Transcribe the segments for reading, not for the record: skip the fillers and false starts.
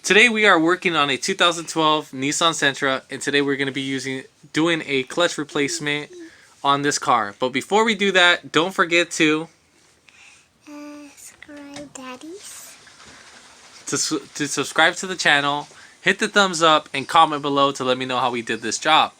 Today we are working on a 2012 Nissan Sentra, and today we're going to be doing a clutch replacement on this car. But before we do that, don't forget to subscribe, daddies. to subscribe to the channel, hit the thumbs up, and comment below to let me know how we did this job.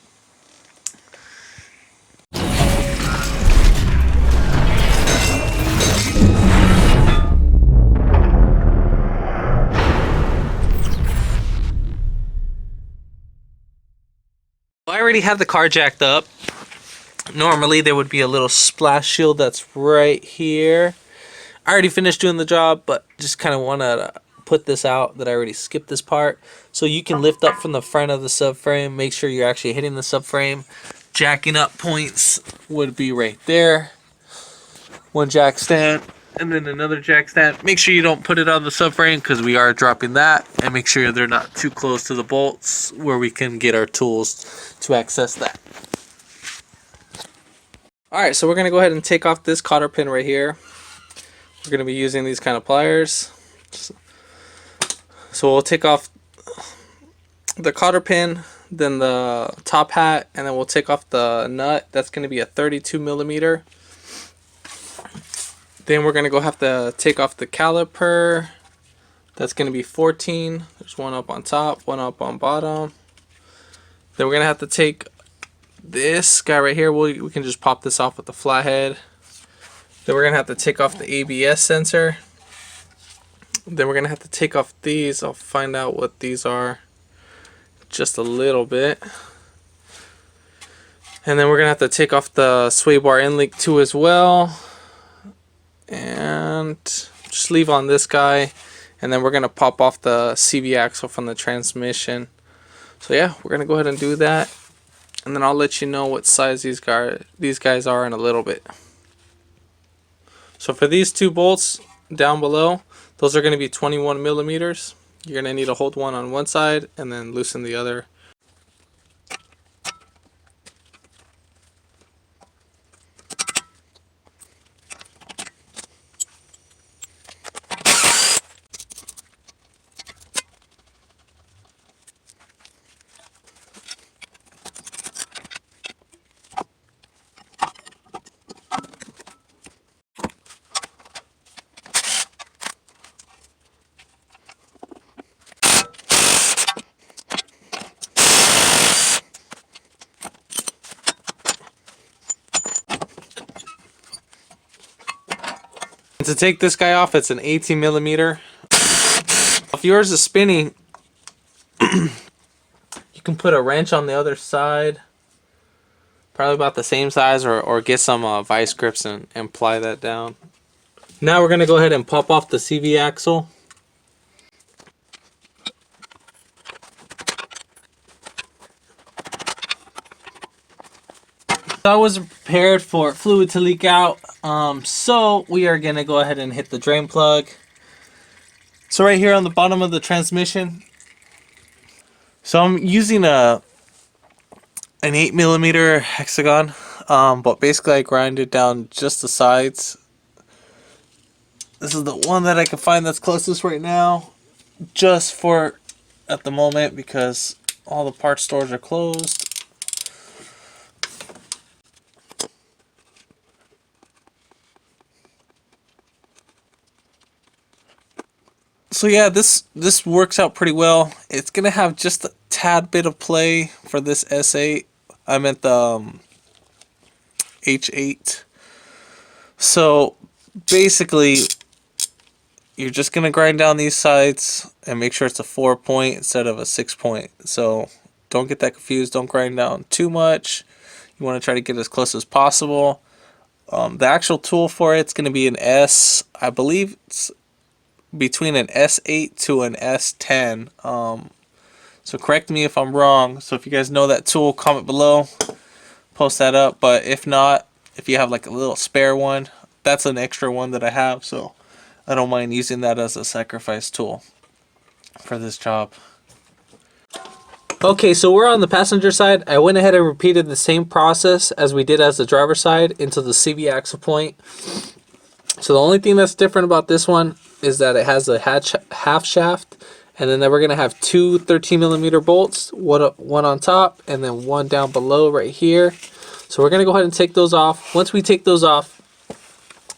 I already have the car jacked up. Normally there would be a little splash shield that's right here. I already finished doing the job, but just kind of want to put this out that I already skipped this part. So you can lift up from the front of the subframe. Make sure you're actually hitting the subframe. Jacking up points would be right there. One jack stand and then another jack stand. Make sure you don't put it on the subframe because we are dropping that. And make sure they're not too close to the bolts where we can get our tools to access that. Alright, so we're going to go ahead and take off this cotter pin right here. We're going to be using these kind of pliers. So we'll take off the cotter pin, then the top hat, and then we'll take off the nut. That's going to be a 32 millimeter. Then we're going to have to take off the caliper. That's going to be 14. There's one up on top, one up on bottom. Then we're going to have to take this guy right here. We can just pop this off with the flathead. Then we're going to have to take off the ABS sensor. Then we're going to have to take off these. I'll find out what these are just a little bit. And then we're going to have to take off the sway bar end link too as well. And just leave on this guy. And then we're going to pop off the CV axle from the transmission. So yeah, we're going to go ahead and do that. And then I'll let you know what size these guys are in a little bit. So for these two bolts down below, those are going to be 21 millimeters. You're going to need to hold one on one side and then loosen the other. To take this guy off, it's an 18 millimeter. If yours is spinning, you can put a wrench on the other side, probably about the same size, or get some vice grips and ply that down. Now we're going to go ahead and pop off the CV axle. I wasn't prepared for fluid to leak out, so we are going to go ahead and hit the drain plug. So right here on the bottom of the transmission, so I'm using an 8 millimeter hexagon, but basically I grinded down just the sides. This is the one that I can find that's closest right now, just for at the moment, because all the parts stores are closed. So yeah, this works out pretty well. It's gonna have just a tad bit of play for this S8. I meant the H8. So basically, you're just gonna grind down these sides and make sure it's a 4-point instead of a 6-point. So don't get that confused. Don't grind down too much. You want to try to get as close as possible. The actual tool for it's gonna be an S. I believe it's between an S8 to an S10. So correct me if I'm wrong. So if you guys know that tool, comment below, post that up. But if not, if you have like a little spare one, that's an extra one that I have, so I don't mind using that as a sacrifice tool for this job. Okay, so we're on the passenger side. I went ahead and repeated the same process as we did as the driver side into the CV axle point. So the only thing that's different about this one is that it has a half shaft And then we're going to have two 13mm bolts, one on top and then one down below right here. So we're going to go ahead and take those off. Once we take those off,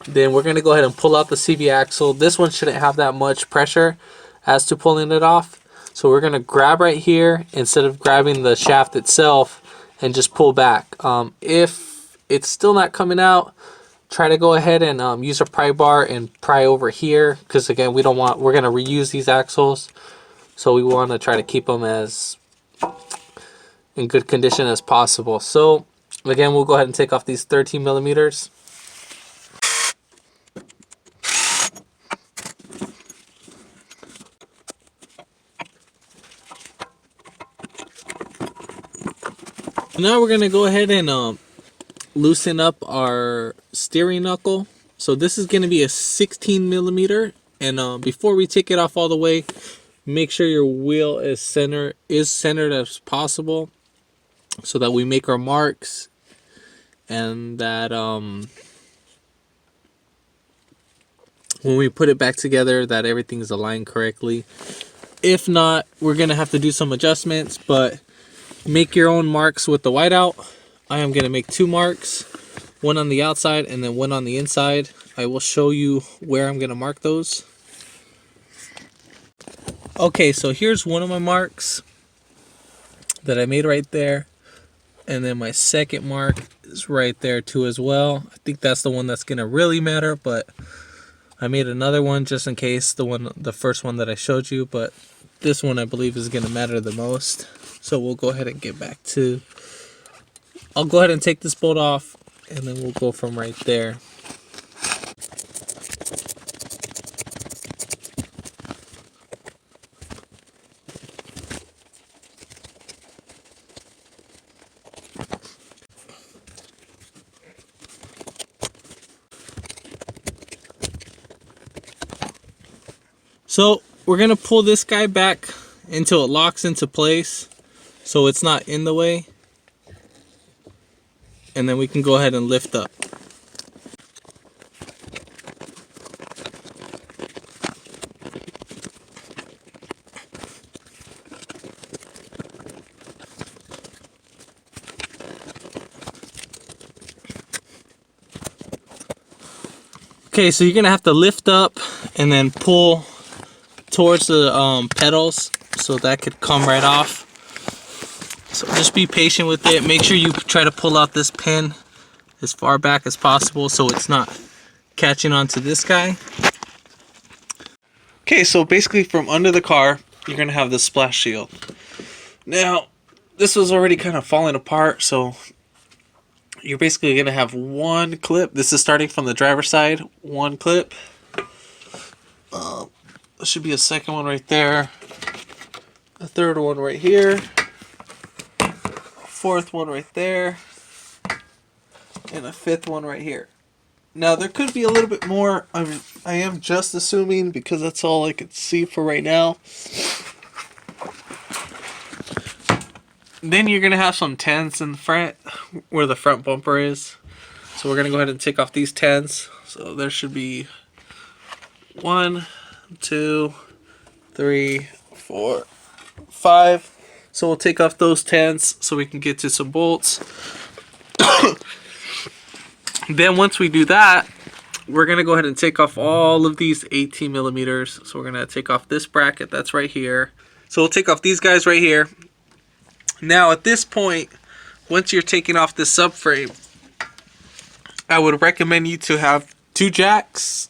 then we're going to go ahead and pull out the CV axle. This one shouldn't have that much pressure as to pulling it off. So we're going to grab right here instead of grabbing the shaft itself and just pull back. If it's still not coming out, try to go ahead and use a pry bar and pry over here, because again, we're going to reuse these axles. So we want to try to keep them as in good condition as possible. So again, we'll go ahead and take off these 13mm. Now we're going to go ahead and loosen up our steering knuckle. So this is going to be a 16mm, and before we take it off all the way, make sure your wheel is centered as possible, so that we make our marks and that when we put it back together, that everything's aligned correctly. If not, we're going to have to do some adjustments, but make your own marks with the whiteout. I am going to make two marks, one on the outside and then one on the inside. I will show you where I'm going to mark those. Okay, so here's one of my marks that I made right there. And then my second mark is right there too as well. I think that's the one that's going to really matter, but I made another one just in case, the first one that I showed you, but this one I believe is going to matter the most. So we'll go ahead and get back to, I'll go ahead and take this bolt off and then we'll go from right there. So we're going to pull this guy back until it locks into place so it's not in the way. And then we can go ahead and lift up. Okay, so you're going to have to lift up and then pull towards the pedals, so that could come right off. So just be patient with it. Make sure you try to pull out this pin as far back as possible so it's not catching onto this guy. Okay, so basically from under the car, you're going to have this splash shield. Now, this was already kind of falling apart, so you're basically going to have one clip. This is starting from the driver's side, one clip. There should be a second one right there, a third one right here, a fourth one right there, and a fifth one right here. Now there could be a little bit more. I am just assuming because that's all I could see for right now. Then you're going to have some 10s in the front where the front bumper is. So we're going to go ahead and take off these 10s. So there should be 1, 2, 3, 4, 5. So we'll take off those 10s so we can get to some bolts. Then once we do that, we're going to go ahead and take off all of these 18mm. So we're going to take off this bracket that's right here. So we'll take off these guys right here. Now at this point, once you're taking off this subframe, I would recommend you to have 2 jacks.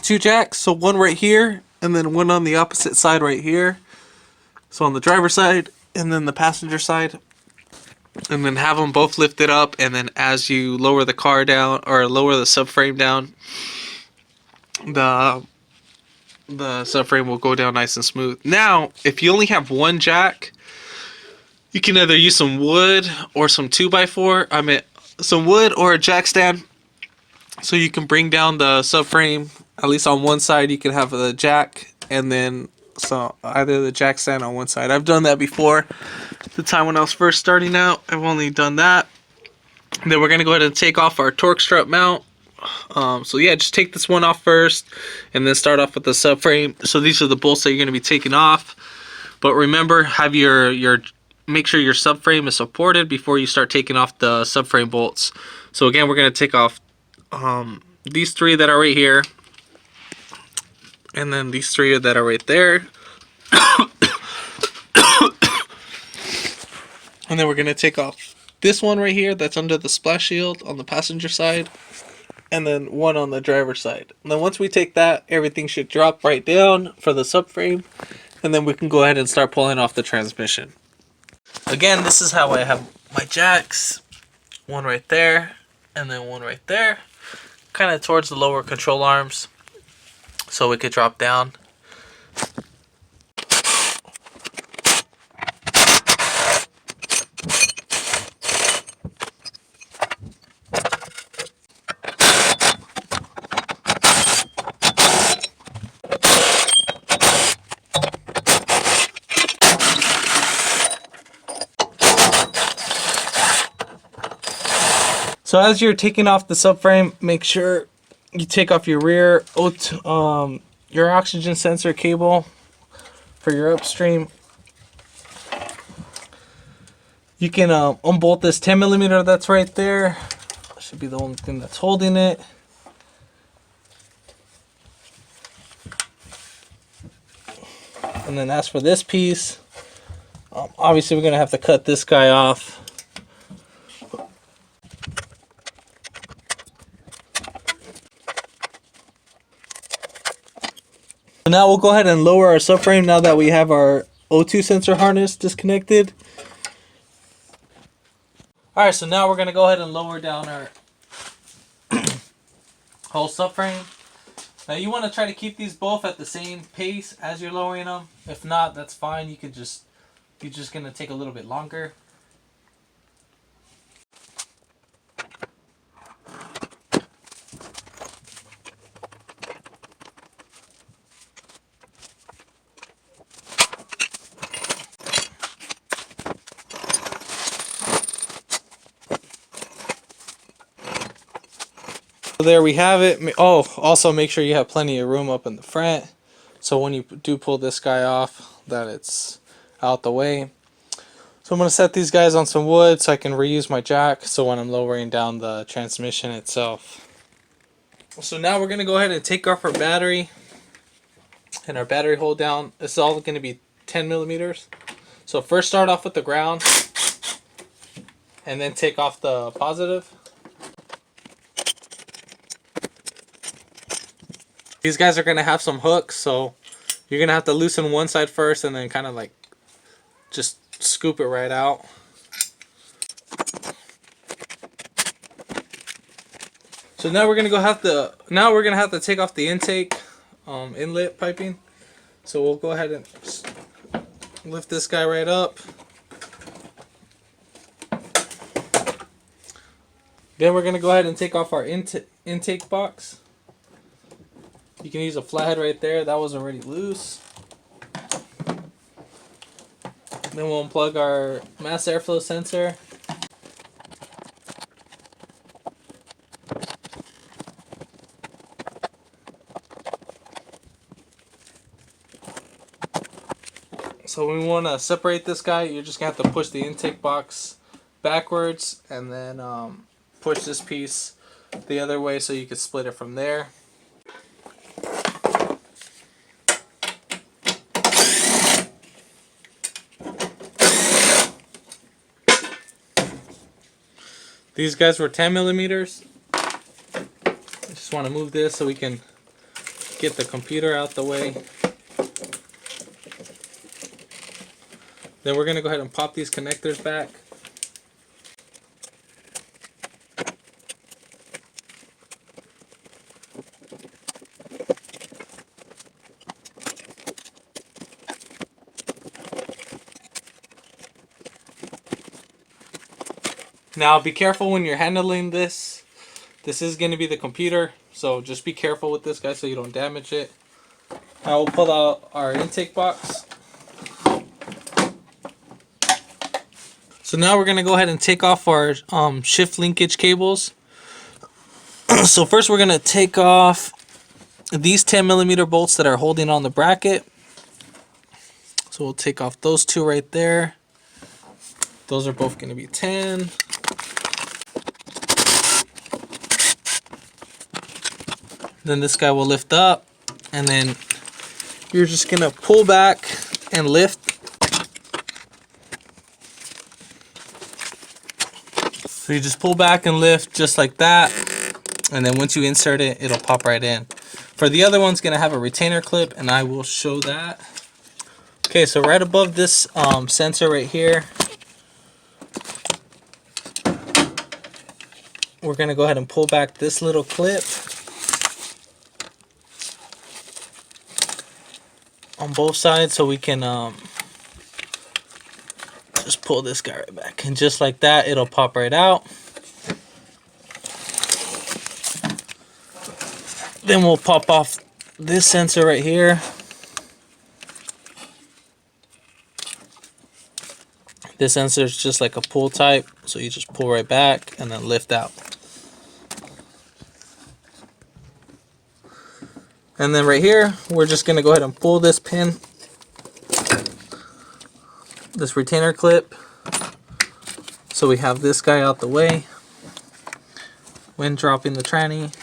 2 jacks, so one right here and then one on the opposite side right here. So on the driver's side and then the passenger side. And then have them both lifted up, and then as you lower the car down or lower the subframe down, the subframe will go down nice and smooth. Now, if you only have one jack, you can either use some wood or some 2x4. I mean, some wood or a jack stand, so you can bring down the subframe. At least on one side, you can have the jack, and then so either the jack stand on one side. I've done that before. The time when I was first starting out, I've only done that. Then we're gonna go ahead and take off our torque strut mount. So yeah, just take this one off first, and then start off with the subframe. So these are the bolts that you're going to be taking off. But remember, have your make sure your subframe is supported before you start taking off the subframe bolts. So again, we're going to take off these three that are right here, and then these three that are right there. And then we're going to take off this one right here that's under the splash shield on the passenger side, and then one on the driver's side. And then once we take that, everything should drop right down for the subframe, and then we can go ahead and start pulling off the transmission. Again, this is how I have my jacks. One right there, and then one right there, kind of towards the lower control arms, so it could drop down. So as you're taking off the subframe, make sure you take off your rear your oxygen sensor cable for your upstream. You can unbolt this 10mm that's right there. That should be the only thing that's holding it. And then as for this piece, obviously we're going to have to cut this guy off. So now we'll go ahead and lower our subframe now that we have our O2 sensor harness disconnected. Alright, so now we're going to go ahead and lower down our whole subframe. Now you want to try to keep these both at the same pace as you're lowering them. If not, that's fine. You're just going to take a little bit longer. So there we have it. Oh, also make sure you have plenty of room up in the front, so when you do pull this guy off, that it's out the way. So I'm going to set these guys on some wood so I can reuse my jack, so when I'm lowering down the transmission itself. So now we're going to go ahead and take off our battery and our battery hold down. This is all going to be 10mm. So first start off with the ground, and then take off the positive. These guys are going to have some hooks, so you're going to have to loosen one side first and then kind of like just scoop it right out. So now we're going to have to take off the intake inlet piping. So we'll go ahead and lift this guy right up. Then we're going to go ahead and take off our intake box. You can use a flathead right there. That was already loose. Then we'll unplug our mass airflow sensor. So when we want to separate this guy, you're just going to have to push the intake box backwards and then push this piece the other way so you can split it from there. These guys were 10mm. I just want to move this so we can get the computer out the way. Then we're going to go ahead and pop these connectors back. Now be careful when you're handling this. This is going to be the computer, so just be careful with this guy so you don't damage it. Now we'll pull out our intake box. So now we're going to go ahead and take off our shift linkage cables. So first we're going to take off these 10mm bolts that are holding on the bracket. So we'll take off those two right there. Those are both going to be 10. Then this guy will lift up, and then you're just going to pull back and lift. So you just pull back and lift just like that, and then once you insert it, it'll pop right in. For the other one's going to have a retainer clip, and I will show that. Okay, so right above this sensor right here, we're going to go ahead and pull back this little clip on both sides so we can just pull this guy right back. And just like that, it'll pop right out. Then we'll pop off this sensor right here. This sensor is just like a pull type, so you just pull right back and then lift out. And then right here, we're just going to go ahead and pull this pin, this retainer clip, so we have this guy out the way when dropping the tranny.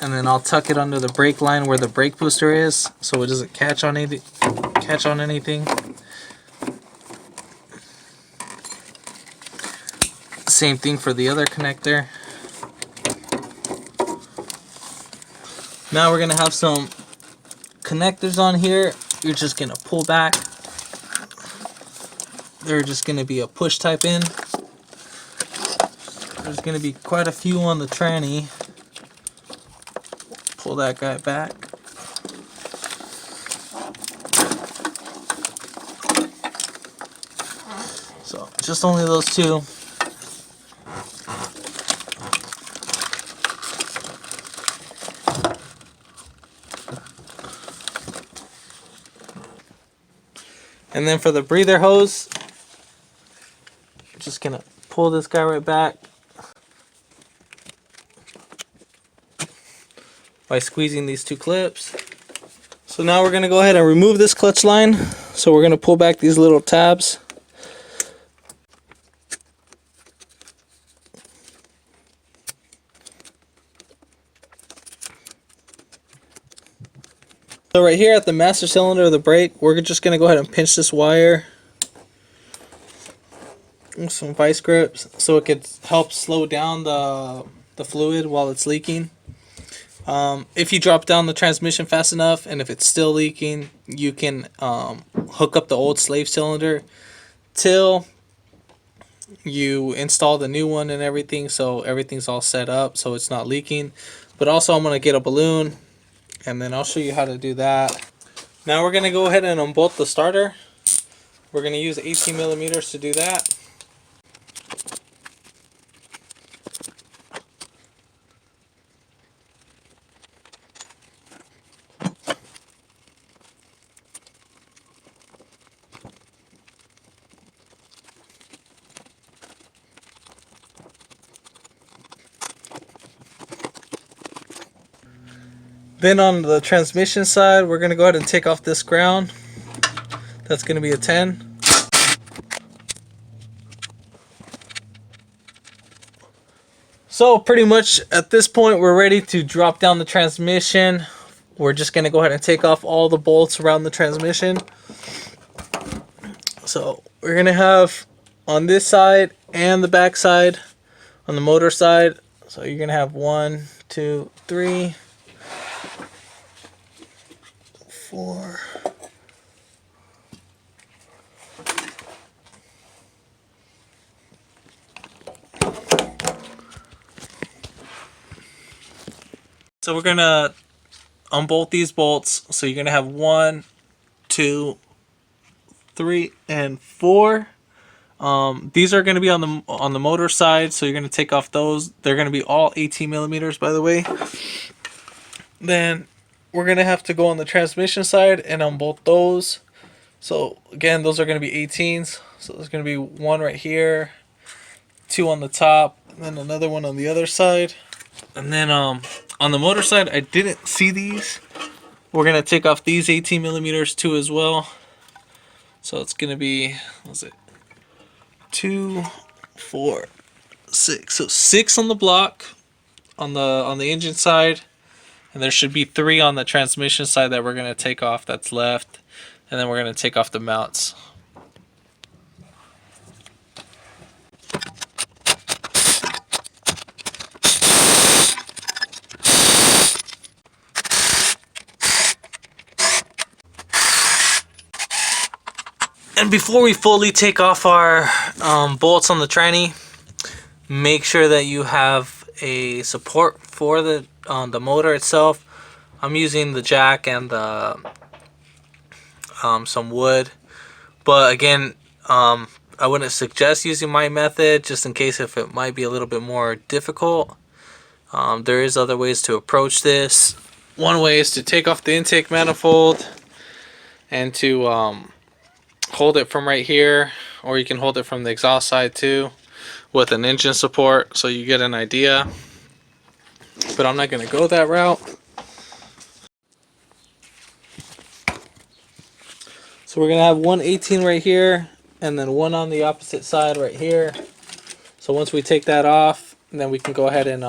And then I'll tuck it under the brake line where the brake booster is, so it doesn't catch on anything. Same thing for the other connector. Now we're gonna have some connectors on here. You're just gonna pull back. They're just gonna be a push type in. There's gonna be quite a few on the tranny. Pull that guy back. So just only those two. And then for the breather hose, just gonna pull this guy right back by squeezing these two clips. So now we're gonna go ahead and remove this clutch line. So we're gonna pull back these little tabs. So right here at the master cylinder of the brake, we're just going to go ahead and pinch this wire with some vice grips so it could help slow down the fluid while it's leaking. If you drop down the transmission fast enough and if it's still leaking, you can hook up the old slave cylinder till you install the new one and everything, so everything's all set up so it's not leaking. But also I'm going to get a balloon, and then I'll show you how to do that. Now we're going to go ahead and unbolt the starter. We're going to use 18mm to do that. Then on the transmission side, we're going to go ahead and take off this ground. That's going to be a 10. So pretty much at this point, we're ready to drop down the transmission. We're just going to go ahead and take off all the bolts around the transmission. So we're going to have on this side and the back side, on the motor side. So you're going to have 1, 2, 3, 4. So we're gonna unbolt these bolts. So you're gonna have 1, 2, 3, and 4. These are gonna be on the motor side, so you're gonna take off those. They're gonna be all 18mm, by the way. Then we're gonna have to go on the transmission side and unbolt those. So again, those are gonna be 18s. So there's gonna be 1 right here, two on the top, and then another one on the other side. And then on the motor side, I didn't see these. We're gonna take off these 18 millimeters too as well. So it's gonna be, what's it? 2, 4, 6. So 6 on the block on the engine side, and there should be 3 on the transmission side that we're gonna take off. That's left, and then we're gonna take off the mounts. And before we fully take off our bolts on the tranny, make sure that you have a support for the motor itself. I'm using the jack and the some wood, but again, I wouldn't suggest using my method just in case if it might be a little bit more difficult. There is other ways to approach this. One way is to take off the intake manifold and to hold it from right here, or you can hold it from the exhaust side too with an engine support so you get an idea, but I'm not going to go that route. So we're going to have one 18 right here and then one on the opposite side right here. So once we take that off, then we can go ahead and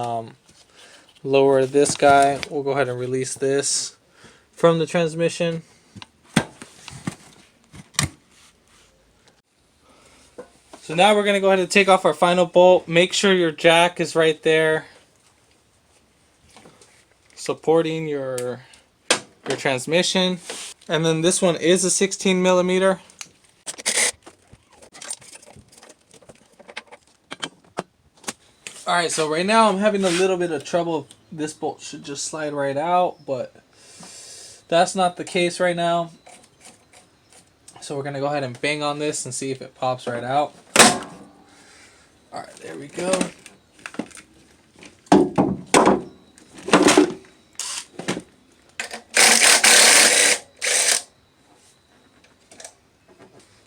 lower this guy. We'll go ahead and release this from the transmission. So now we're going to go ahead and take off our final bolt. Make sure your jack is right there, supporting your transmission. And then this one is a 16 millimeter. Alright, so right now I'm having a little bit of trouble. This bolt should just slide right out, but that's not the case right now. So we're going to go ahead and bang on this and see if it pops right out. Alright, there we go.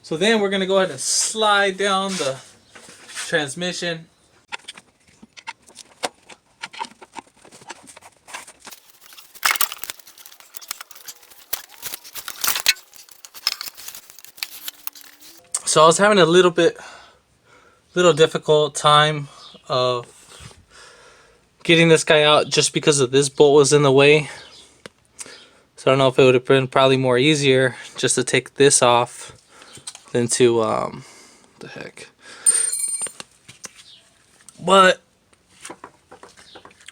So then we're going to go ahead and slide down the transmission. So I was having a little difficult time of getting this guy out just because of this bolt was in the way. So I don't know if it would have been probably more easier just to take this off than to the heck. But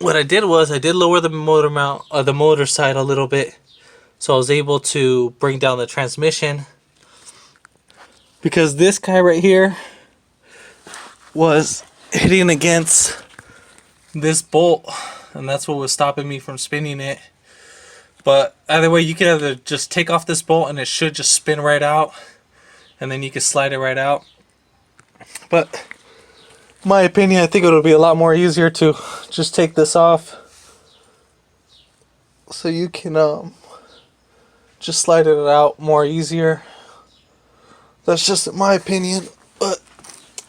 what I did was I did lower the motor mount, the motor side a little bit, so I was able to bring down the transmission. Because this guy right here was hitting against this bolt, and that's what was stopping me from spinning it. But either way, you can either just take off this bolt and it should just spin right out, and then you can slide it right out. But in my opinion, I think it would be a lot more easier to just take this off, so you can just slide it out more easier. That's just my opinion, but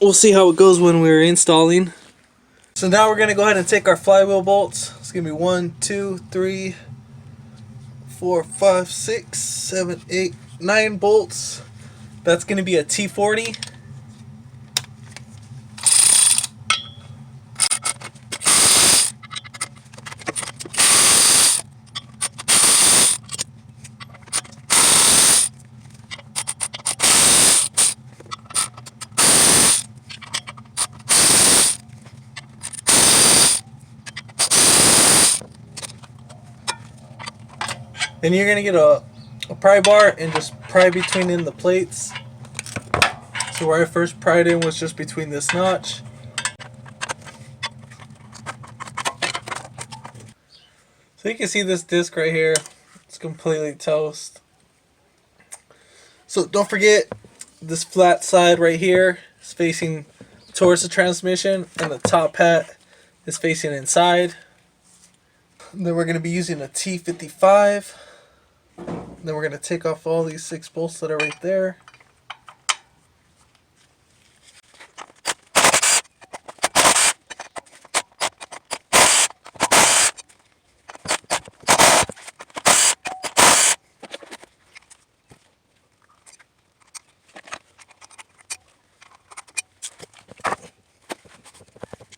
we'll see how it goes when we're installing. So now we're going to go ahead and take our flywheel bolts. It's going to be 1, 2, 3, 4, 5, 6, 7, 8, 9 bolts. That's going to be a T40. Then you're going to get a pry bar and just pry between in the plates. So where I first pried in was just between this notch. So you can see this disc right here. It's completely toast. So don't forget, this flat side right here is facing towards the transmission, and the top hat is facing inside. Then we're going to be using a T55. Then we're going to take off all these 6 bolts that are right there.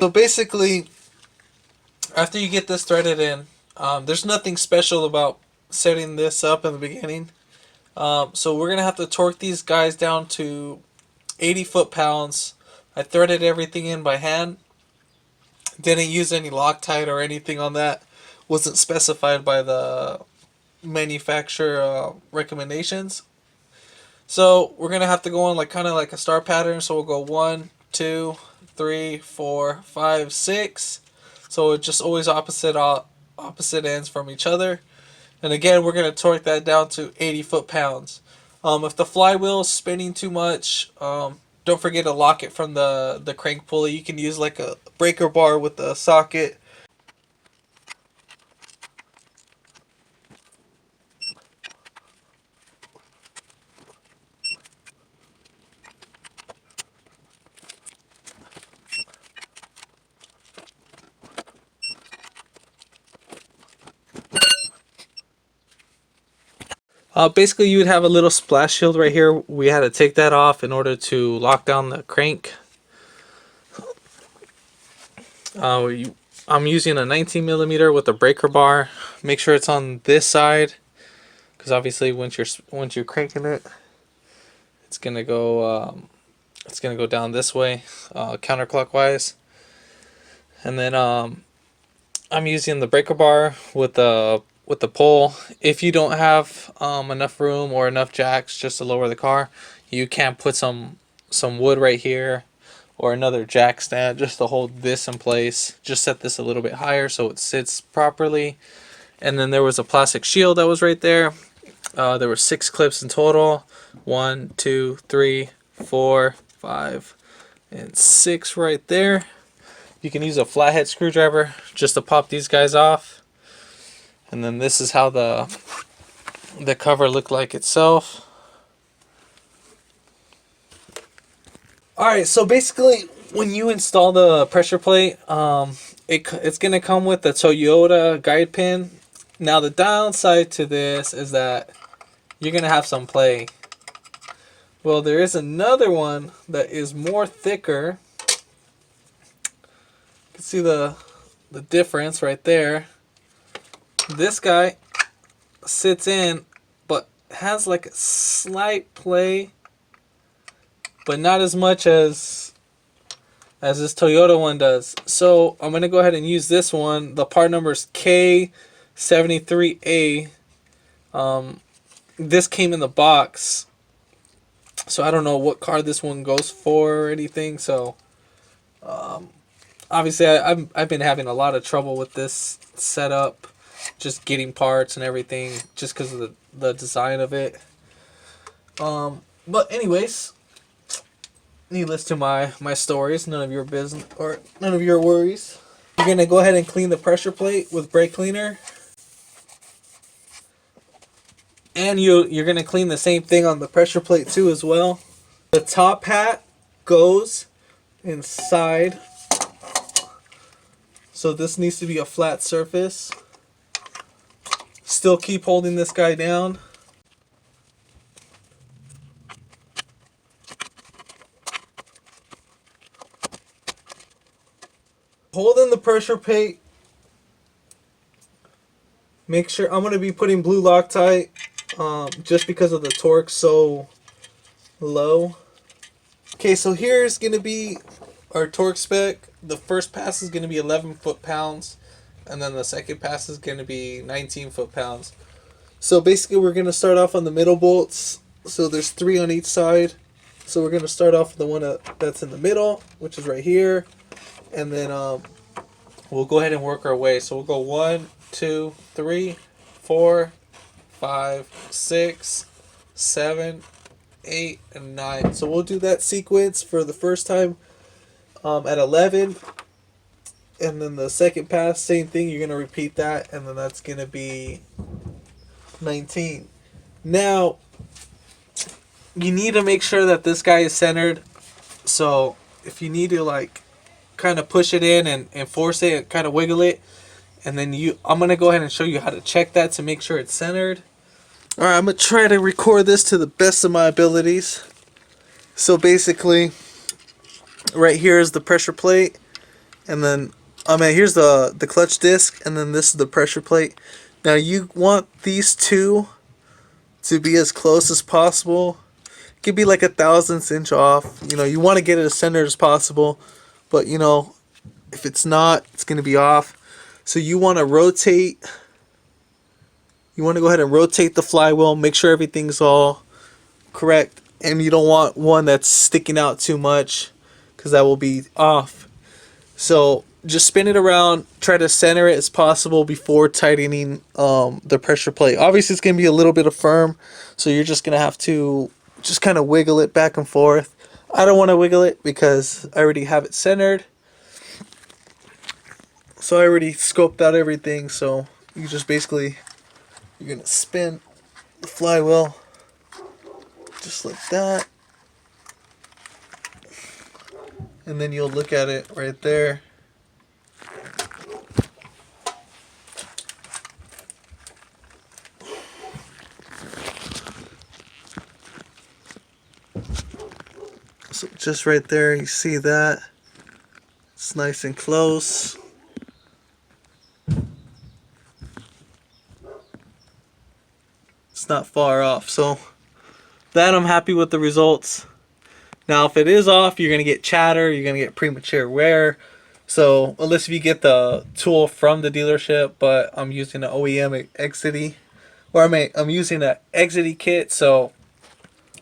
So basically, after you get this threaded in, there's nothing special about setting this up in the beginning. So we're going to have to torque these guys down to 80 foot-pounds. I threaded everything in by hand. Didn't use any Loctite or anything on that. Wasn't specified by the manufacturer recommendations. So we're going to have to go on like kind of like a star pattern. So we'll go 1, 2, 3, 4, 5, 6. So it's just always opposite ends from each other. And again, we're going to torque that down to 80 foot-pounds. If the flywheel is spinning too much, don't forget to lock it from the crank pulley. You can use like a breaker bar with a socket. Basically, you would have a little splash shield right here. We had to take that off in order to lock down the crank. I'm using a 19mm with a breaker bar. Make sure it's on this side, because obviously once you're cranking it, it's gonna go down this way, counterclockwise. And then I'm using the breaker bar with the pole. If you don't have enough room or enough jacks just to lower the car, you can put some wood right here or another jack stand just to hold this in place. Just set this a little bit higher so it sits properly. And then there was a plastic shield that was right there. There were 6 clips in total. 1, 2, 3, 4, 5, and 6 right there. You can use a flathead screwdriver just to pop these guys off. And then this is how the cover looked like itself. Alright, so basically when you install the pressure plate, it's going to come with the Toyota guide pin. Now the downside to this is that you're going to have some play. Well, there is another one that is more thicker. You can see the difference right there. This guy sits in, but has like a slight play, but not as much as this Toyota one does. So I'm gonna go ahead and use this one. The part number is K73A. This came in the box, so I don't know what car this one goes for or anything. So obviously I've been having a lot of trouble with this setup, just getting parts and everything, just because of the design of it. But anyways, needless to my stories, none of your business or none of your worries. You're gonna go ahead and clean the pressure plate with brake cleaner, and you're gonna clean the same thing on the pressure plate too as well. The top hat goes inside, so this needs to be a flat surface. Still keep holding this guy down. Holding the pressure plate. Make sure, I'm going to be putting blue Loctite just because of the torque so low. Okay, so here's going to be our torque spec. The first pass is going to be 11 foot-pounds. And then the second pass is going to be 19 foot-pounds. So basically we're going to start off on the middle bolts. So there's 3 on each side. So we're going to start off with the one that's in the middle, which is right here. And then we'll go ahead and work our way. So we'll go 1, 2, 3, 4, 5, 6, 7, 8, and 9. So we'll do that sequence for the first time at 11. And then the second pass, same thing, you're going to repeat that, and then that's going to be 19. Now, you need to make sure that this guy is centered. So if you need to like kind of push it in and force it and kind of wiggle it, and then I'm going to go ahead and show you how to check that to make sure it's centered. Alright, I'm going to try to record this to the best of my abilities. So basically, right here is the pressure plate. And then, oh man, here's the clutch disc, and then this is the pressure plate. Now you want these two to be as close as possible. It could be like a thousandth inch off. You know, you want to get it as centered as possible, but you know, if it's not, it's going to be off. So you want to rotate. You want to go ahead and rotate the flywheel. Make sure everything's all correct, and you don't want one that's sticking out too much, because that will be off. So just spin it around, try to center it as possible before tightening the pressure plate. Obviously it's going to be a little bit of firm, so you're just going to have to just kind of wiggle it back and forth. I don't want to wiggle it because I already have it centered, so I already scoped out everything. So you just basically, you're going to spin the flywheel just like that, and then you'll look at it right there. So just right there, you see that it's nice and close. It's not far off, so that I'm happy with the results. Now if it is off, you're gonna get chatter, you're gonna get premature wear. So unless if you get the tool from the dealership, but I'm using an OEM Exity, or I'm using an Exity kit, so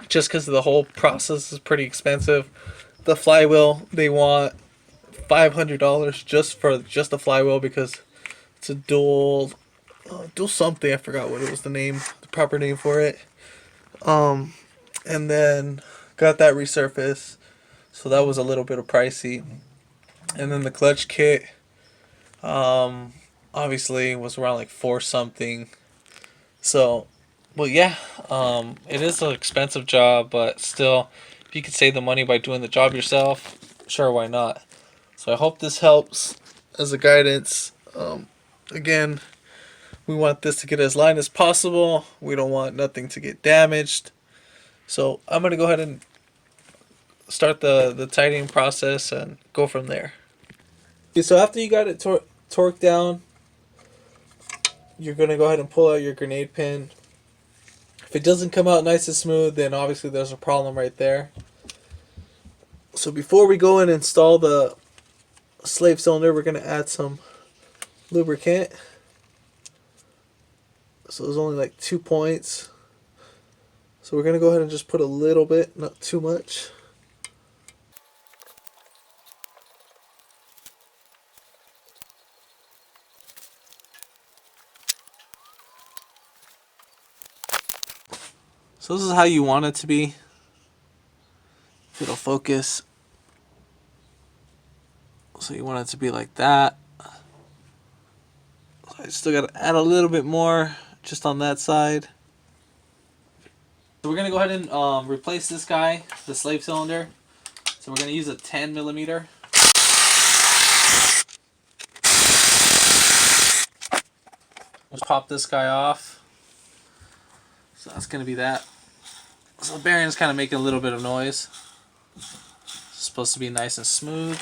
just because the whole process is pretty expensive. The flywheel, they want $500 just for just the flywheel, because it's a dual something. I forgot what it was, the proper name for it. And then got that resurfaced, so that was a little bit of pricey. And then the clutch kit, obviously was around like four something. So, well, yeah, it is an expensive job, but still, if you could save the money by doing the job yourself, sure, why not? So I hope this helps as a guidance. Again, we want this to get as light as possible. We don't want nothing to get damaged. So I'm going to go ahead and start the tightening process and go from there. Okay, so after you got it torqued down, you're going to go ahead and pull out your grenade pin. If it doesn't come out nice and smooth, then obviously there's a problem right there. So before we go and install the slave cylinder, we're going to add some lubricant. So there's only like 2 points. So we're going to go ahead and just put a little bit, not too much. So this is how you want it to be. If it'll focus. So you want it to be like that. So I still got to add a little bit more just on that side. So we're going to go ahead and replace this guy, the slave cylinder. So we're going to use a 10 millimeter. Let's pop this guy off. So that's going to be that. So the bearing's kind of making a little bit of noise. It's supposed to be nice and smooth.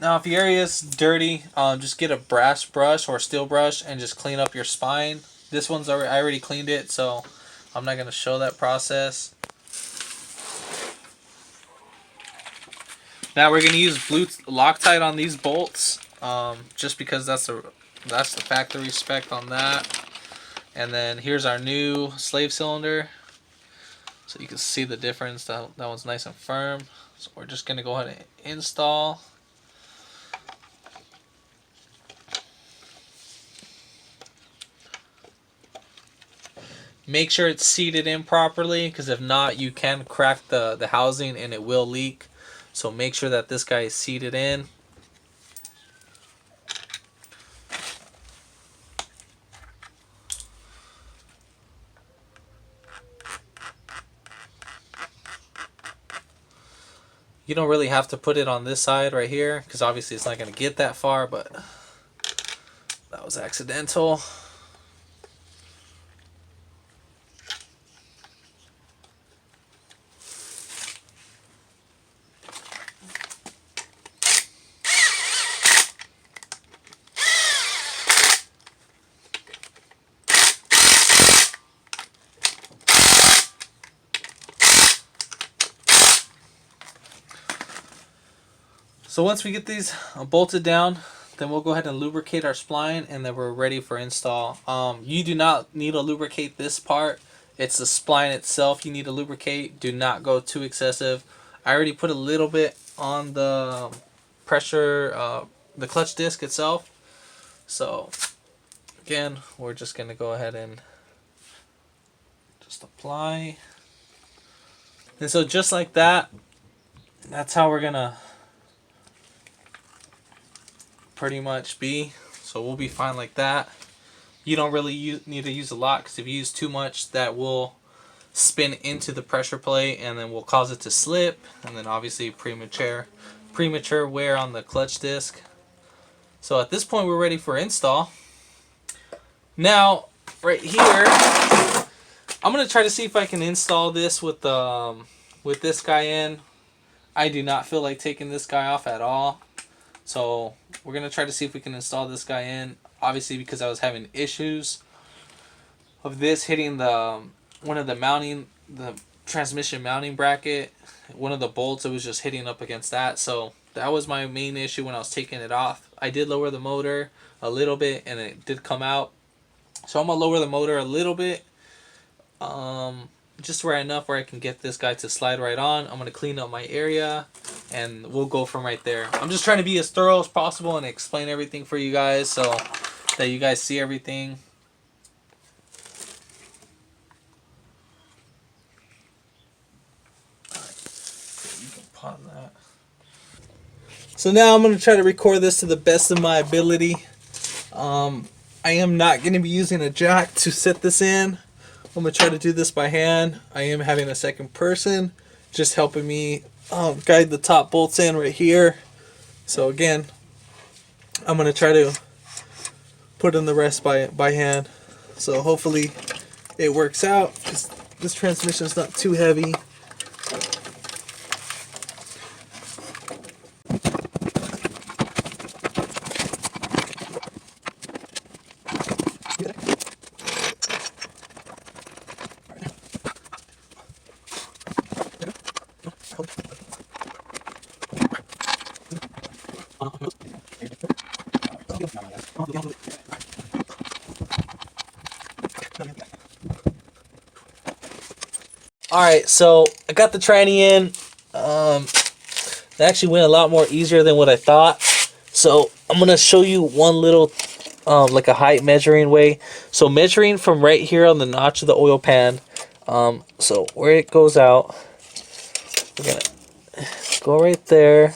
Now if your area is dirty, just get a brass brush or a steel brush and just clean up your spine. This one's already, I already cleaned it, so I'm not going to show that process. Now we're going to use blue Loctite on these bolts, just because that's the factory spec on that. And then here's our new slave cylinder, so you can see the difference. That one's nice and firm. So we're just going to go ahead and install. Make sure it's seated in properly, because if not, you can crack the housing and it will leak. So make sure that this guy is seated in. You don't really have to put it on this side right here, because obviously it's not going to get that far, but that was accidental. So once we get these bolted down, then we'll go ahead and lubricate our spline, and then we're ready for install. You do not need to lubricate this part. It's the spline itself you need to lubricate. Do not go too excessive. I already put a little bit on the pressure, the clutch disc itself. So again, we're just going to go ahead and just apply. And so just like that, that's how we're going to pretty much be. So we'll be fine like that. You don't really need to use a lot, because if you use too much, that will spin into the pressure plate and then will cause it to slip, and then obviously premature wear on the clutch disc. So at this point we're ready for install. Now right here, I'm gonna try to see if I can install this with this guy in. I do not feel like taking this guy off at all, so we're gonna try to see if we can install this guy in. Obviously, because I was having issues of this hitting the transmission mounting bracket, one of the bolts, it was just hitting up against that. So that was my main issue when I was taking it off. I did lower the motor a little bit and it did come out. So I'm gonna lower the motor a little bit, just enough where I can get this guy to slide right on. I'm gonna clean up my area and we'll go from right there. I'm just trying to be as thorough as possible and explain everything for you guys so that you guys see everything. That. So now I'm going to try to record this to the best of my ability. I am not going to be using a jack to set this in. I'm going to try to do this by hand. I am having a second person just helping me guide the top bolts in right here. So again, I'm going to try to put in the rest by hand. So hopefully it works out, because this transmission is not too heavy. Alright, so I got the tranny in. It actually went a lot more easier than what I thought. So I'm going to show you one little, like a height measuring way. So measuring from right here on the notch of the oil pan. So where it goes out, we're going to go right there.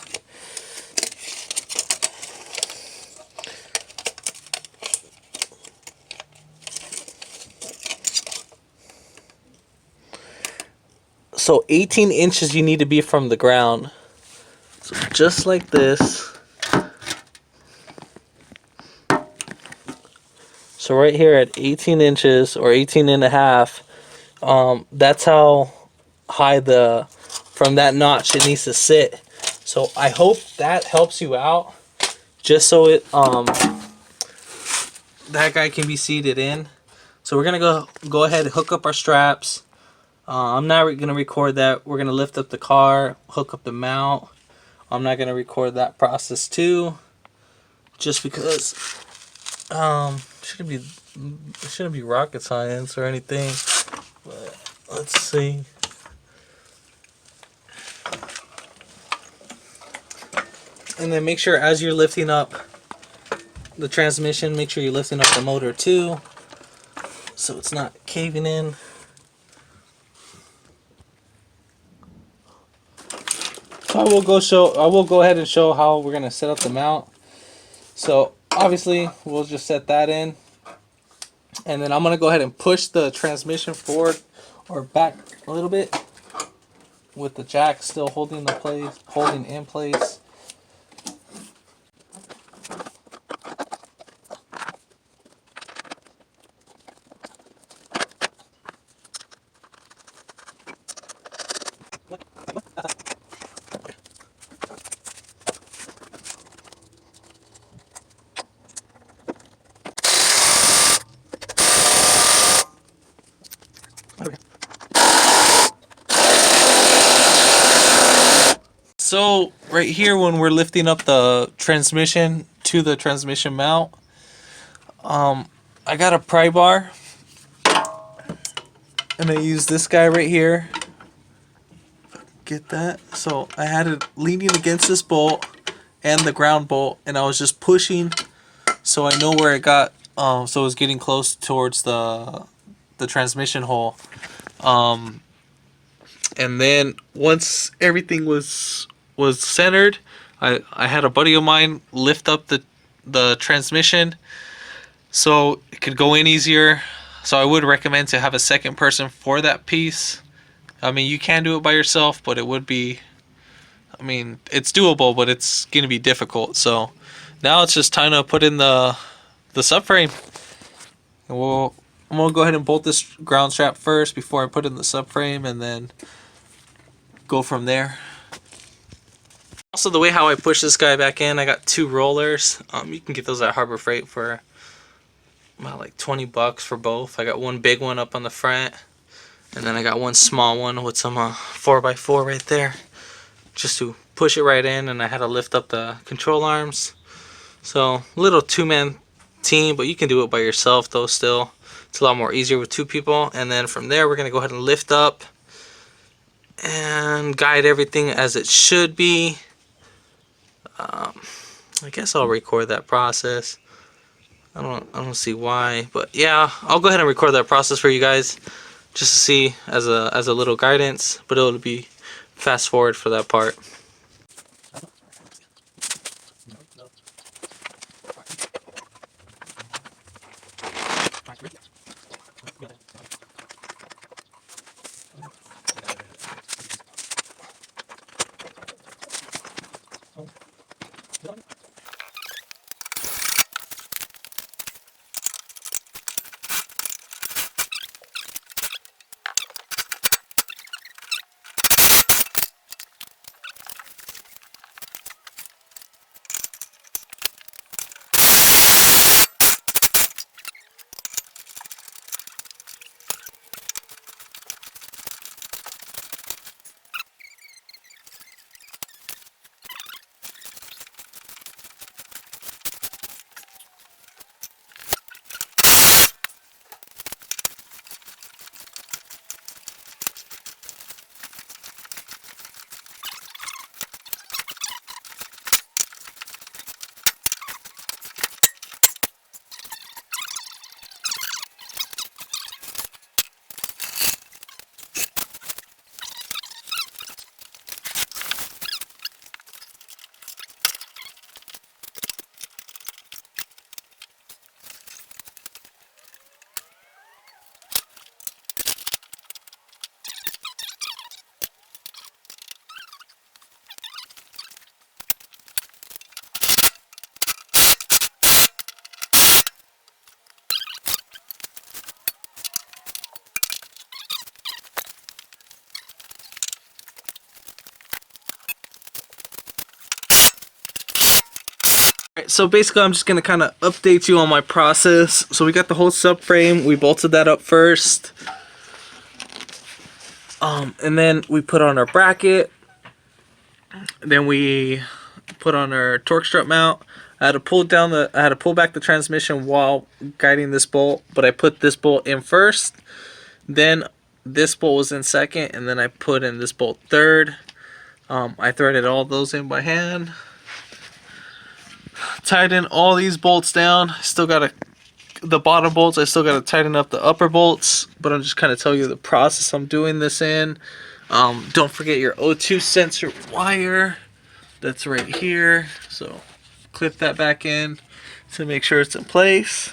So 18 inches you need to be from the ground. So just like this. So right here at 18 inches or 18 and a half, that's how high from that notch it needs to sit. So I hope that helps you out, just so that guy can be seated in. So we're gonna go ahead and hook up our straps. I'm not going to record that. We're going to lift up the car, hook up the mount. I'm not going to record that process too, just because it shouldn't be rocket science or anything. But let's see. And then make sure as you're lifting up the transmission, make sure you're lifting up the motor too, so it's not caving in. So I will go ahead and show how we're going to set up the mount. So obviously we'll just set that in, and then I'm going to go ahead and push the transmission forward or back a little bit with the jack still holding in place. So right here, when we're lifting up the transmission to the transmission mount, I got a pry bar, and I use this guy right here. Get that? So I had it leaning against this bolt and the ground bolt, and I was just pushing, so I know where it got. So it was getting close towards the transmission hole. And then once everything was centered, I had a buddy of mine lift up the transmission so it could go in easier. So I would recommend to have a second person for that piece. I mean, you can do it by yourself, but it would be, I mean, it's doable, but it's going to be difficult. So now it's just time to put in the subframe. And I'm going to go ahead and bolt this ground strap first before I put in the subframe, and then go from there. Also, the way how I push this guy back in, I got 2 rollers. You can get those at Harbor Freight for about like $20 for both. I got one big one up on the front, and then I got one small one with some 4x4 right there, just to push it right in. And I had to lift up the control arms. So a little 2-man team, but you can do it by yourself though. Still, it's a lot more easier with 2 people. And then from there, we're gonna go ahead and lift up and guide everything as it should be. I guess I'll record that process. I don't see why, but yeah, I'll go ahead and record that process for you guys, just to see as a little guidance. But it'll be fast forward for that part. Alright, so basically I'm just going to kind of update you on my process. So we got the whole subframe, we bolted that up first. And then we put on our bracket. Then we put on our torque strut mount. I had to pull back the transmission while guiding this bolt, but I put this bolt in first. Then this bolt was in second, and then I put in this bolt third. I threaded all those in by hand. Tighten all these bolts down. Still got the bottom bolts, I still got to tighten up the upper bolts, but I'm just kind of telling you the process I'm doing this in. Don't forget your O2 sensor wire. That's right here. So clip that back in to make sure it's in place.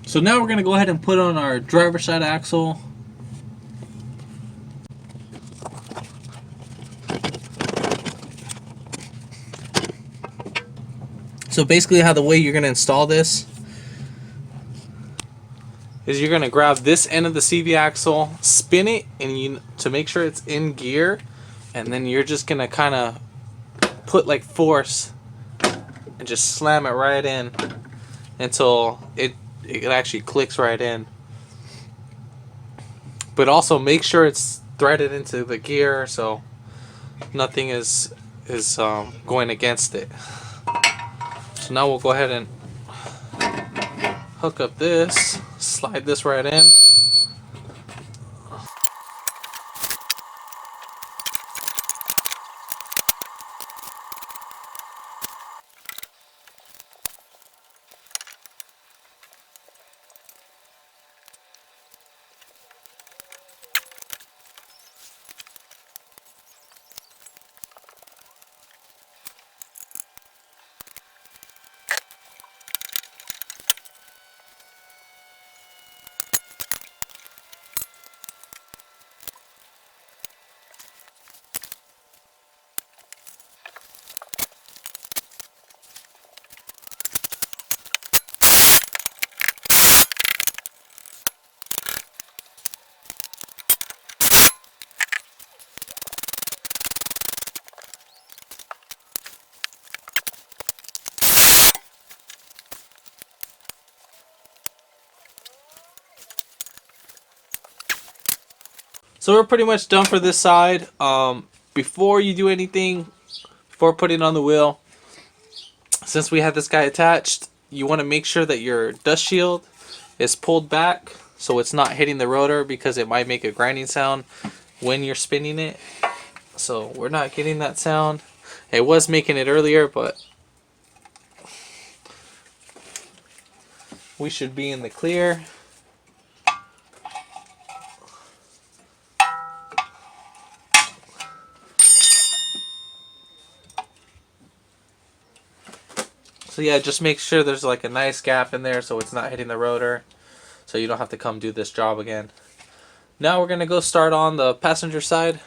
So now we're going to go ahead and put on our driver's side axle. So basically how the way you're going to install this is you're going to grab this end of the CV axle, spin it, and to make sure it's in gear, and then you're just going to kind of put like force and just slam it right in until it actually clicks right in. But also make sure it's threaded into the gear, so nothing is going against it. So now we'll go ahead and hook up this, slide this right in. So we're pretty much done for this side. Before you do anything, before putting on the wheel, since we have this guy attached, you want to make sure that your dust shield is pulled back so it's not hitting the rotor, because it might make a grinding sound when you're spinning it. So we're not getting that sound. It was making it earlier, but we should be in the clear. So yeah, just make sure there's like a nice gap in there so it's not hitting the rotor, so you don't have to come do this job again. Now we're gonna go start on the passenger side.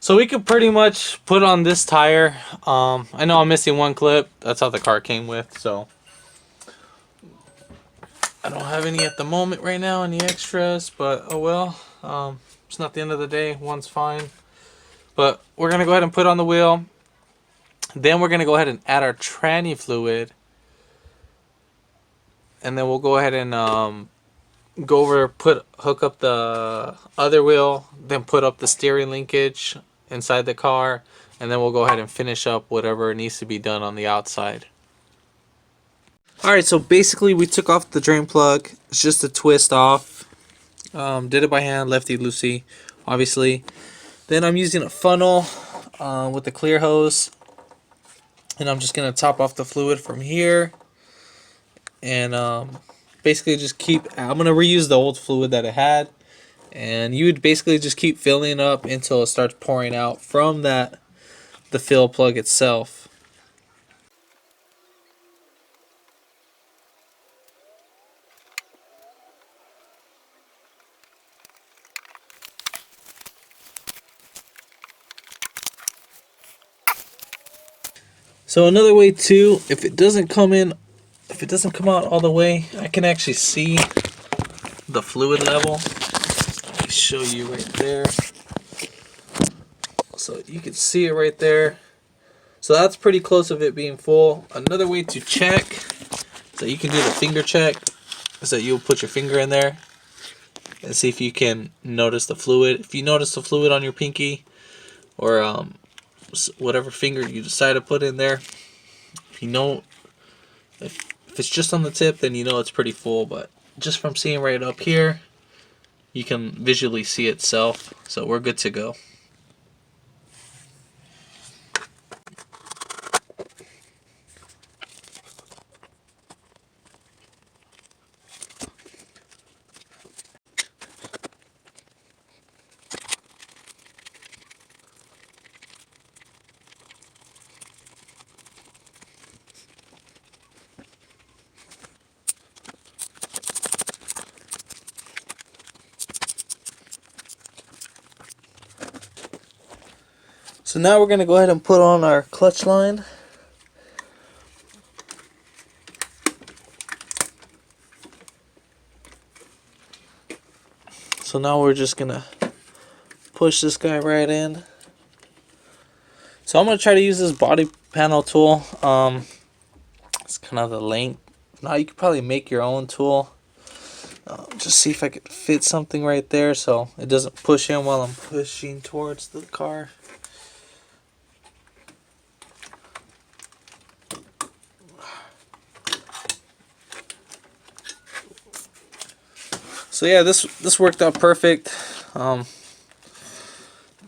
So we could pretty much put on this tire. I know I'm missing one clip. That's how the car came with, so I don't have any at the moment right now, any extras, but oh well. It's not the end of the day. One's fine. But we're going to go ahead and put on the wheel. Then we're going to go ahead and add our tranny fluid. And then we'll go ahead and go over, hook up the other wheel, then put up the steering linkage inside the car, and then we'll go ahead and finish up whatever needs to be done on the outside. Alright, so basically we took off the drain plug. It's just a twist off. Did it by hand, lefty loosey, obviously. Then I'm using a funnel with the clear hose, and I'm just going to top off the fluid from here. And basically just I'm going to reuse the old fluid that it had. And you would basically just keep filling up until it starts pouring out from the fill plug itself. So another way too, if it doesn't come out all the way, I can actually see the fluid level. Let me show you right there. So you can see it right there. So that's pretty close of it being full. Another way to check, so you can do the finger check, is that you'll put your finger in there and see if you can notice the fluid. If you notice the fluid on your pinky, or whatever finger you decide to put in there, if you know, if it's just on the tip, then you know it's pretty full. But just from seeing right up here, you can visually see itself. So we're good to go. So now we're going to go ahead and put on our clutch line. So now we're just going to push this guy right in. So I'm going to try to use this body panel tool. It's kind of the length. Now you could probably make your own tool. Just see if I could fit something right there so it doesn't push in while I'm pushing towards the car. So yeah, this worked out perfect. I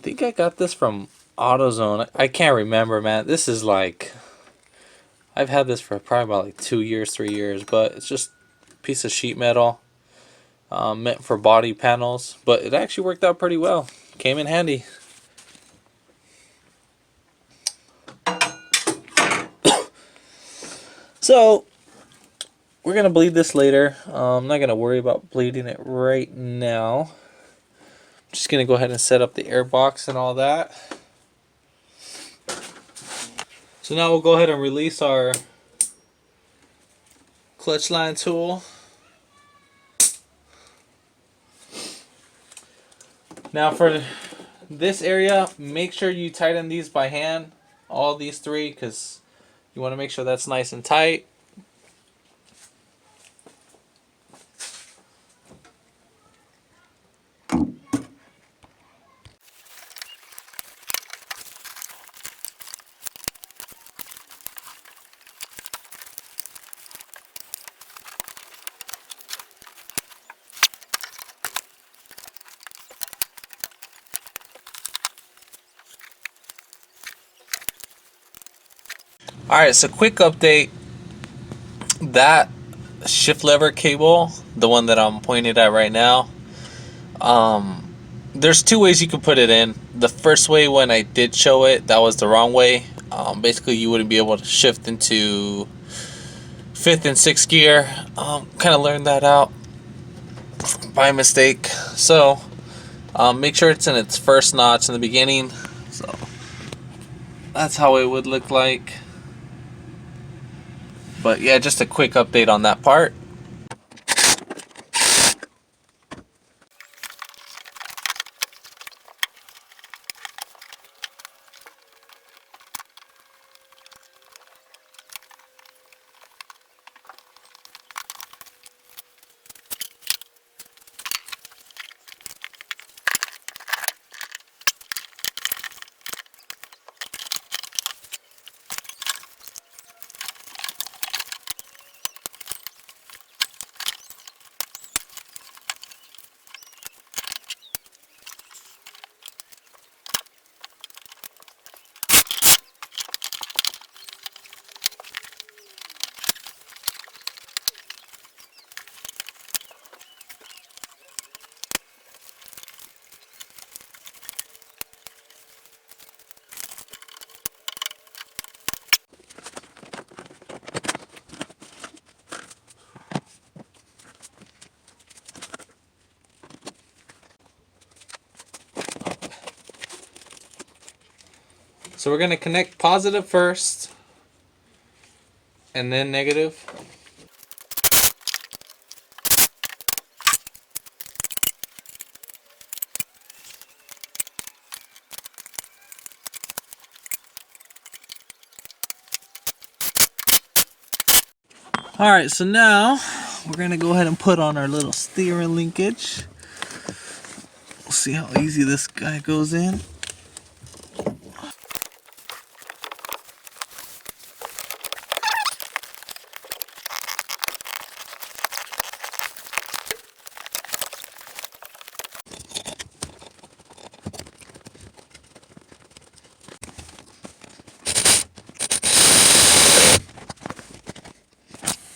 think I got this from AutoZone. I can't remember, man. This is like, I've had this for probably about like 2 years, 3 years, but it's just a piece of sheet metal meant for body panels. But it actually worked out pretty well. Came in handy. So we're gonna bleed this later. I'm not gonna worry about bleeding it right now. Just gonna go ahead and set up the air box and all that. So now we'll go ahead and release our clutch line tool. Now for this area, make sure you tighten these by hand, all these three, because you want to make sure that's nice and tight. Alright, so quick update. That shift lever cable, the one that I'm pointing at right now, there's two ways you can put it in. The first way, when I did show it, that was the wrong way. Basically, you wouldn't be able to shift into 5th and 6th gear. Kind of learned that out by mistake. So make sure it's in its first notch in the beginning. So that's how it would look like. But yeah, just a quick update on that part. So we're going to connect positive first and then negative. Alright, so now we're going to go ahead and put on our little steering linkage. We'll see how easy this guy goes in.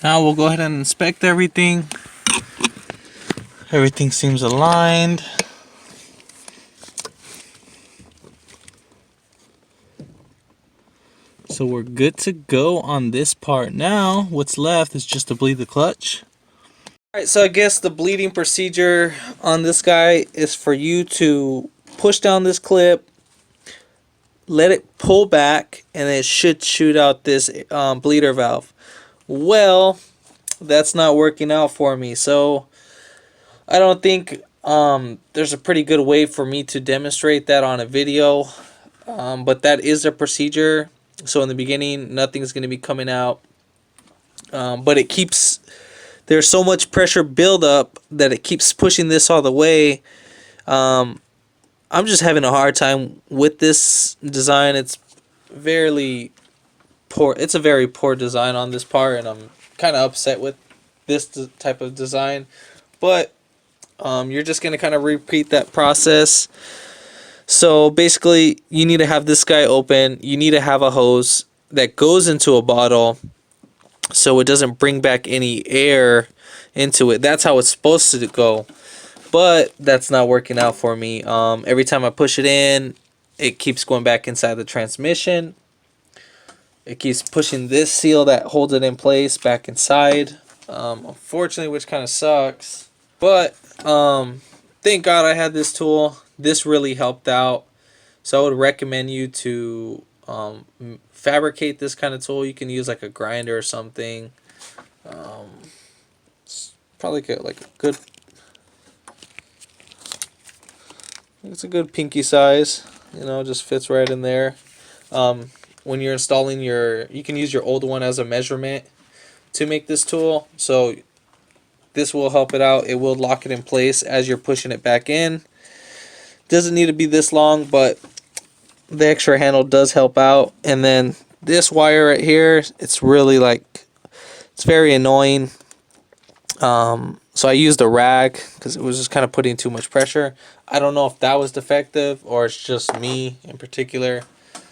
Now we'll go ahead and inspect everything. Everything seems aligned. So we're good to go on this part. Now what's left is just to bleed the clutch. Alright, so I guess the bleeding procedure on this guy is for you to push down this clip, let it pull back, and it should shoot out this bleeder valve. Well, that's not working out for me, so I don't think there's a pretty good way for me to demonstrate that on a video, but that is a procedure. So in the beginning, nothing's going to be coming out, but it keeps, there's so much pressure buildup that it keeps pushing this all the way. I'm just having a hard time with this design. It's very poor. It's a very poor design on this part, and I'm kind of upset with this type of design. But you're just going to kind of repeat that process. So basically, you need to have this guy open. You need to have a hose that goes into a bottle so it doesn't bring back any air into it. That's how it's supposed to go. But that's not working out for me. Every time I push it in, it keeps going back inside the transmission. It keeps pushing this seal that holds it in place back inside. Unfortunately, which kind of sucks. But thank God I had this tool. This really helped out. So I would recommend you to fabricate this kind of tool. You can use like a grinder or something. It's probably like a good. It's a good pinky size. You know, just fits right in there. When you're installing you can use your old one as a measurement to make this tool. So this will help it out. It will lock it in place as you're pushing it back in. Doesn't need to be this long, but the extra handle does help out. And then this wire right here, it's really it's very annoying. So I used a rag because it was just kind of putting too much pressure. I don't know if that was defective or it's just me in particular.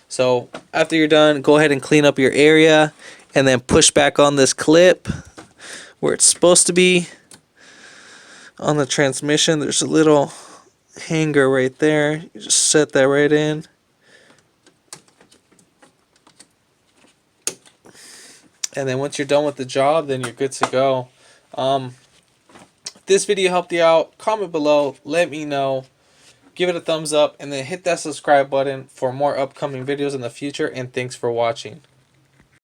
So after you're done, go ahead and clean up your area and then push back on this clip where it's supposed to be on the transmission. There's a little hanger right there. You just set that right in. And then once you're done with the job, then you're good to go. If this video helped you out, comment below, let me know. Give it a thumbs up, and then hit that subscribe button for more upcoming videos in the future, and thanks for watching.